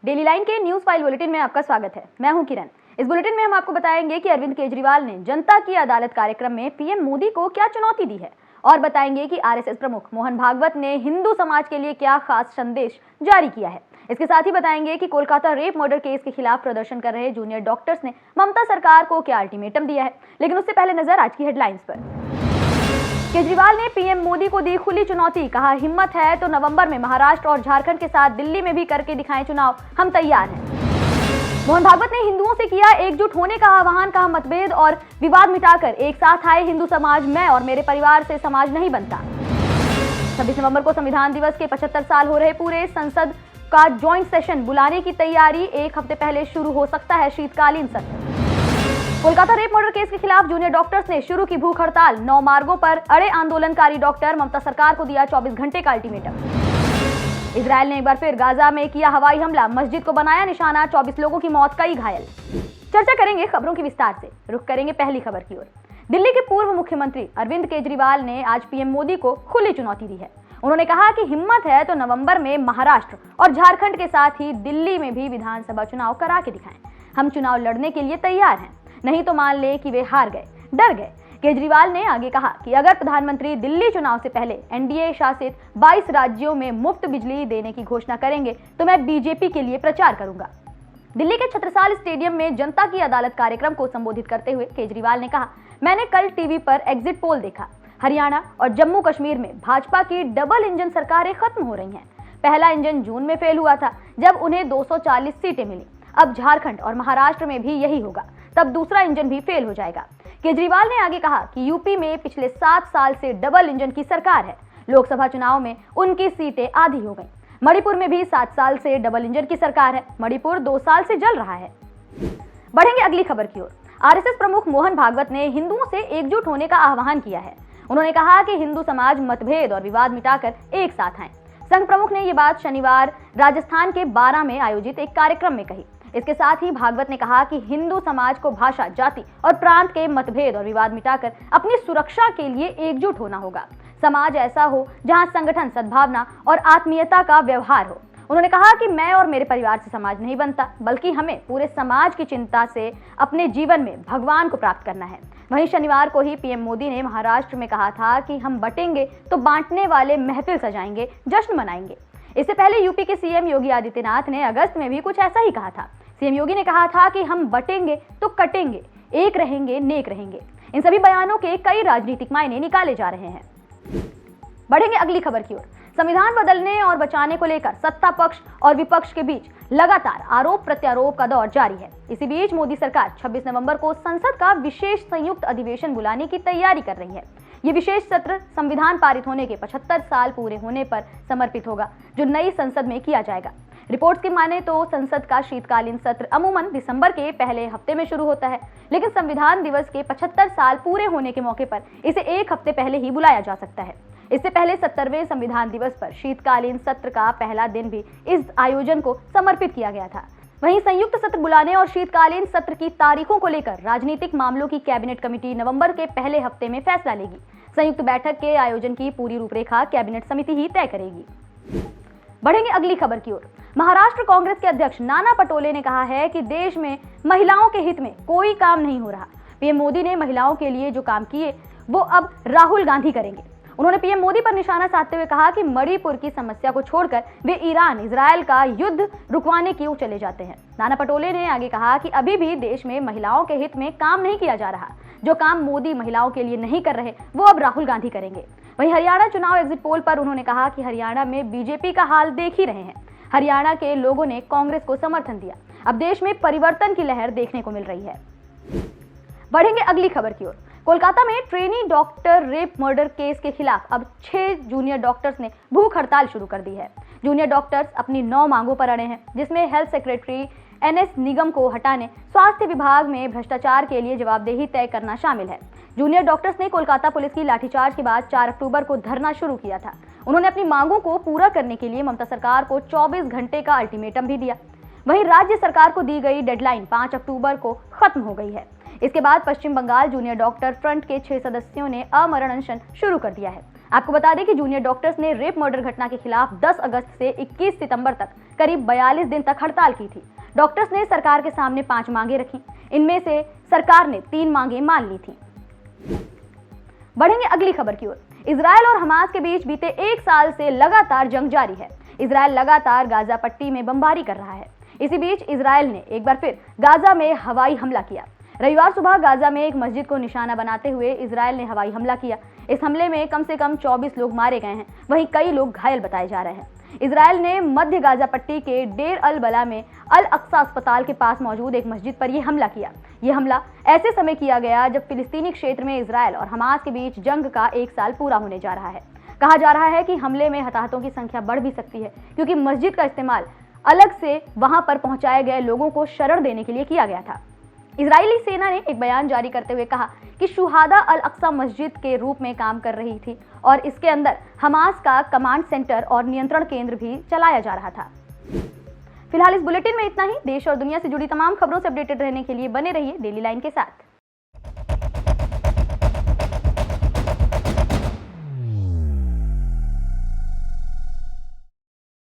Daily line के news file bulletin में आपका स्वागत है। मैं हूं किरण। इस बुलेटिन में हम आपको बताएंगे कि अरविंद केजरीवाल ने जनता की अदालत कार्यक्रम में पीएम मोदी को क्या चुनौती दी है और बताएंगे कि आरएसएस प्रमुख मोहन भागवत ने हिंदू समाज के लिए क्या खास संदेश जारी किया है। इसके साथ ही बताएंगे कि कोलकाता रेप मर्डर केस के खिलाफ प्रदर्शन कर रहे जूनियर डॉक्टर्स ने ममता सरकार को क्या अल्टीमेटम दिया है। लेकिन उससे पहले नजर आज की हेडलाइंस पर। केजरीवाल ने पीएम मोदी को दी खुली चुनौती, कहा हिम्मत है तो नवंबर में महाराष्ट्र और झारखंड के साथ दिल्ली में भी करके दिखाएं चुनाव, हम तैयार हैं। मोहन भागवत ने हिंदुओं से किया एकजुट होने का आह्वान, कहा मतभेद और विवाद मिटाकर एक साथ आए हिंदू समाज, मैं और मेरे परिवार से समाज नहीं बनता। 26 नवंबर को संविधान दिवस के 75 साल हो रहे पूरे, संसद का ज्वाइंट सेशन बुलाने की तैयारी, एक हफ्ते पहले शुरू हो सकता है शीतकालीन सत्र। कोलकाता रेप मर्डर केस के खिलाफ जूनियर डॉक्टर्स ने शुरू की भूख हड़ताल, 9 मार्गों पर अड़े आंदोलनकारी डॉक्टर, ममता सरकार को दिया 24 घंटे का अल्टीमेटम। इजरायल ने एक बार फिर गाजा में किया हवाई हमला, मस्जिद को बनाया निशाना, 24 लोगों की मौत, कई घायल। चर्चा करेंगे खबरों की विस्तार से। रुख करेंगे पहली खबर की ओर। दिल्ली के पूर्व मुख्यमंत्री अरविंद केजरीवाल ने आज पीएम मोदी को खुली चुनौती दी है। उन्होंने कहा कि हिम्मत है तो नवंबर में महाराष्ट्र और झारखंड के साथ ही दिल्ली में भी विधानसभा चुनाव करा के दिखाएं। हम चुनाव लड़ने के लिए तैयार हैं, नहीं तो मान ले कि वे हार गए, डर गए। केजरीवाल ने आगे कहा कि अगर प्रधानमंत्री दिल्ली चुनाव से पहले एनडीए शासित 22 राज्यों में मुफ्त बिजली देने की घोषणा करेंगे तो मैं बीजेपी के लिए प्रचार करूंगा। दिल्ली के छत्रसाल स्टेडियम में जनता की अदालत कार्यक्रम को संबोधित करते हुए केजरीवाल ने कहा, मैंने कल टीवी पर एग्जिट पोल देखा। हरियाणा और जम्मू कश्मीर में भाजपा की डबल इंजन सरकारें खत्म हो रही हैं। पहला इंजन जून में फेल हुआ था जब उन्हें 240 सीटें मिली। अब झारखंड और महाराष्ट्र में भी यही होगा, तब दूसरा इंजन भी फेल हो जाएगा। केजरीवाल ने आगे कहा कि यूपी में पिछले 7 साल से डबल इंजन की सरकार है। लोकसभा चुनाव में उनकी सीटें आधी हो गईं। मणिपुर में भी 7 साल से डबल इंजन की सरकार है। मणिपुर 2 साल से जल रहा है। बढ़ेंगे अगली खबर की ओर। आरएसएस प्रमुख मोहन भागवत ने हिंदुओं से एकजुट होने का आह्वान किया है। उन्होंने कहा कि हिंदू समाज मतभेद और विवाद मिटाकर एक साथ आए। संघ प्रमुख ने ये बात शनिवार राजस्थान के बारा में आयोजित एक कार्यक्रम में कही। इसके साथ ही भागवत ने कहा कि हिंदू समाज को भाषा, जाति और प्रांत के मतभेद और विवाद मिटाकर अपनी सुरक्षा के लिए एकजुट होना होगा। समाज ऐसा हो जहां संगठन, सद्भावना और आत्मीयता का व्यवहार हो। उन्होंने कहा कि मैं और मेरे परिवार से समाज नहीं बनता, बल्कि हमें पूरे समाज की चिंता से अपने जीवन में भगवान को प्राप्त करना है। वहीं शनिवार को ही पीएम मोदी ने महाराष्ट्र में कहा था कि हम बटेंगे तो बांटने वाले महफिल सजाएंगे, जश्न मनाएंगे। इससे पहले यूपी के सीएम योगी आदित्यनाथ ने अगस्त में भी कुछ ऐसा ही कहा था। सीएम योगी ने कहा था कि हम बटेंगे तो कटेंगे, एक रहेंगे नेक रहेंगे। इन सभी बयानों के कई राजनीतिक मायने निकाले जा रहे हैं। बढ़ेंगे अगली खबर की ओर। संविधान बदलने और बचाने को लेकर सत्ता पक्ष और विपक्ष के बीच लगातार आरोप प्रत्यारोप का दौर जारी है। इसी बीच मोदी सरकार 26 नवंबर को संसद का विशेष संयुक्त अधिवेशन बुलाने की तैयारी कर रही है। ये विशेष सत्र संविधान पारित होने के 75 साल पूरे होने पर समर्पित होगा, जो नई संसद में किया जाएगा। रिपोर्ट्स की माने तो संसद का शीतकालीन सत्र अमूमन दिसंबर के पहले हफ्ते में शुरू होता है, लेकिन संविधान दिवस के 75 साल पूरे होने के मौके पर इसे एक हफ्ते पहले ही बुलाया जा सकता है। इससे पहले 70वें संविधान दिवस पर शीतकालीन सत्र का पहला दिन भी इस आयोजन को समर्पित किया गया था। वहीं संयुक्त सत्र बुलाने और शीतकालीन सत्र की तारीखों को लेकर राजनीतिक मामलों की कैबिनेट कमेटी नवंबर के पहले हफ्ते में फैसला लेगी। संयुक्त बैठक के आयोजन की पूरी रूपरेखा कैबिनेट समिति ही तय करेगी। बढ़ेंगे अगली खबर की ओर। महाराष्ट्र कांग्रेस के अध्यक्ष नाना पटोले ने कहा है कि देश में महिलाओं के हित में कोई काम नहीं हो रहा। पीएम मोदी ने महिलाओं के लिए जो काम किए वो अब राहुल गांधी करेंगे। उन्होंने पीएम मोदी पर निशाना साधते हुए कहा कि मणिपुर की समस्या को छोड़कर वे ईरान, इजरायल का युद्ध रुकवाने क्यों चले जाते हैं। नाना पटोले ने आगे कहा कि अभी भी देश में महिलाओं के हित में काम नहीं किया जा रहा। जो काम मोदी महिलाओं के लिए नहीं कर रहे वो अब राहुल गांधी करेंगे। वहीं हरियाणा चुनाव एग्जिट पोल पर उन्होंने कहा कि हरियाणा में बीजेपी का हाल देख ही रहे हैं। हरियाणा के लोगों ने कांग्रेस को समर्थन दिया। अब देश में परिवर्तन की लहर देखने को मिल रही है। बढ़ेंगे अगली खबर की ओर। कोलकाता में trainee doctor rape murder case के खिलाफ अब 6 जूनियर डॉक्टर्स ने भूख हड़ताल शुरू कर दी है। जूनियर डॉक्टर्स अपनी 9 मांगों पर अड़े हैं, जिसमें हेल्थ सेक्रेटरी एनएस निगम को हटाने, स्वास्थ्य विभाग में भ्रष्टाचार के लिए जवाबदेही तय करना शामिल है। जूनियर डॉक्टर्स ने कोलकाता पुलिस की लाठीचार्ज के बाद 4 अक्टूबर को धरना शुरू किया था। उन्होंने अपनी मांगों को पूरा करने के लिए ममता सरकार को 24 घंटे का अल्टीमेटम भी दिया। वहीं राज्य सरकार को दी गई डेडलाइन 5 अक्टूबर को खत्म हो गई है। इसके बाद पश्चिम बंगाल जूनियर डॉक्टर फ्रंट के 6 सदस्यों ने अमरण अनशन शुरू कर दिया है। आपको बता दें कि जूनियर डॉक्टर्स ने रेप मर्डर घटना के खिलाफ 10 अगस्त से 21 सितंबर तक करीब 42 दिन तक हड़ताल की थी। डॉक्टर्स ने सरकार के सामने 5 मांगे रखी। इनमें से सरकार ने 3 मांगे मान ली थी। बढ़ेंगे अगली खबर की ओर। इजरायल और हमास के बीच बीते 1 साल से लगातार जंग जारी है। इजरायल लगातार गाजा पट्टी में बमबारी कर रहा है। इसी बीच इजरायल ने एक बार फिर गाजा में हवाई हमला किया। रविवार सुबह गाजा में एक मस्जिद को निशाना बनाते हुए इजरायल ने हवाई हमला किया। इस हमले में कम से कम 24 लोग मारे गए हैं, वहीं कई लोग घायल बताए जा रहे हैं। इजरायल ने मध्य गाजा पट्टी के डेर अल बला में अल अक्सा अस्पताल के पास मौजूद एक मस्जिद पर यह हमला किया। यह हमला ऐसे समय किया गया जब फिलिस्तीनी क्षेत्र में इजरायल और हमास के बीच जंग का 1 साल पूरा होने जा रहा है। कहा जा रहा है कि हमले में हताहतों की संख्या बढ़ भी सकती है, क्योंकि मस्जिद का इस्तेमाल अलग से वहां पर पहुंचाए गए लोगों को शरण देने के लिए किया गया था। इजरायली सेना ने एक बयान जारी करते हुए कहा कि शुहादा अल अक्सा मस्जिद के रूप में काम कर रही थी और इसके अंदर हमास का कमांड सेंटर और नियंत्रण केंद्र भी चलाया जा रहा था। फिलहाल इस बुलेटिन में इतना ही। देश और दुनिया से जुड़ी तमाम खबरों से अपडेटेड रहने के लिए बने रहिए डेली लाइन के साथ।